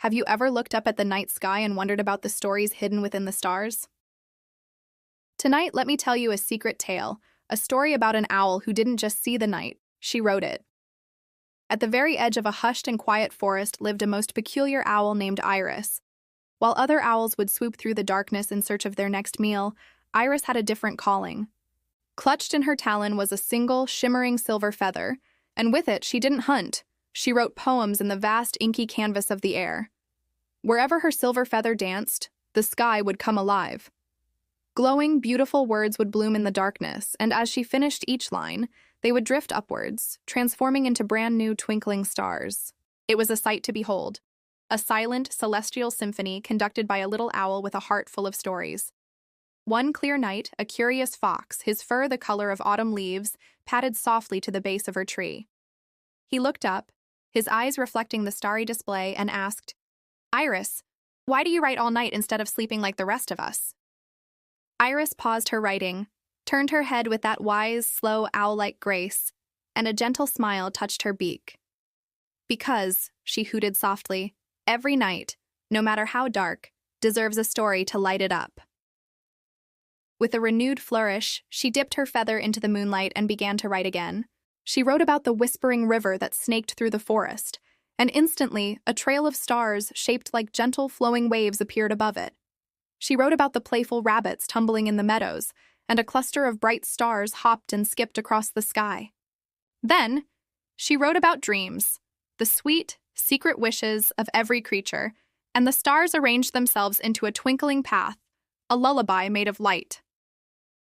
Have you ever looked up at the night sky and wondered about the stories hidden within the stars? Tonight, let me tell you a secret tale, a story about an owl who didn't just see the night, she wrote it. At the very edge of a hushed and quiet forest lived a most peculiar owl named Iris. While other owls would swoop through the darkness in search of their next meal, Iris had a different calling. Clutched in her talon was a single, shimmering silver feather, and with it she didn't hunt. She wrote poems in the vast, inky canvas of the air. Wherever her silver feather danced, the sky would come alive. Glowing, beautiful words would bloom in the darkness, and as she finished each line, they would drift upwards, transforming into brand new twinkling stars. It was a sight to behold. A silent, celestial symphony conducted by a little owl with a heart full of stories. One clear night, a curious fox, his fur the color of autumn leaves, padded softly to the base of her tree. He looked up, his eyes reflecting the starry display, and asked, "Iris, why do you write all night instead of sleeping like the rest of us?" Iris paused her writing, turned her head with that wise, slow, owl-like grace, and a gentle smile touched her beak. "Because," she hooted softly, "every night, no matter how dark, deserves a story to light it up." With a renewed flourish, she dipped her feather into the moonlight and began to write again. She wrote about the whispering river that snaked through the forest, and instantly, a trail of stars shaped like gentle flowing waves appeared above it. She wrote about the playful rabbits tumbling in the meadows, and a cluster of bright stars hopped and skipped across the sky. Then, she wrote about dreams, the sweet, secret wishes of every creature, and the stars arranged themselves into a twinkling path, a lullaby made of light.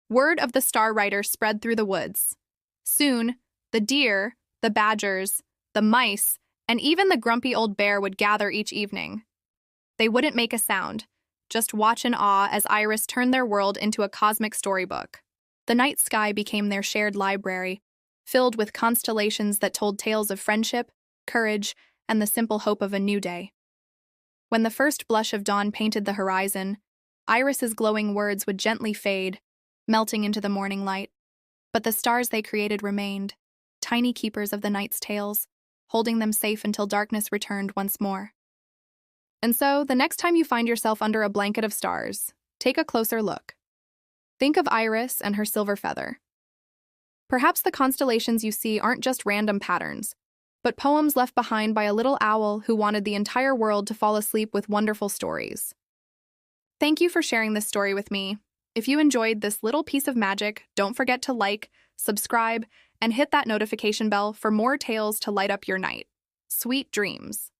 Word of the star writer spread through the woods. Soon, the deer, the badgers, the mice, and even the grumpy old bear would gather each evening. They wouldn't make a sound, just watch in awe as Iris turned their world into a cosmic storybook. The night sky became their shared library, filled with constellations that told tales of friendship, courage, and the simple hope of a new day. When the first blush of dawn painted the horizon, Iris's glowing words would gently fade, melting into the morning light. But the stars they created remained, tiny keepers of the night's tales, holding them safe until darkness returned once more. And so, the next time you find yourself under a blanket of stars, take a closer look. Think of Iris and her silver feather. Perhaps the constellations you see aren't just random patterns, but poems left behind by a little owl who wanted the entire world to fall asleep with wonderful stories. Thank you for sharing this story with me. If you enjoyed this little piece of magic, don't forget to like, subscribe, and hit that notification bell for more tales to light up your night. Sweet dreams.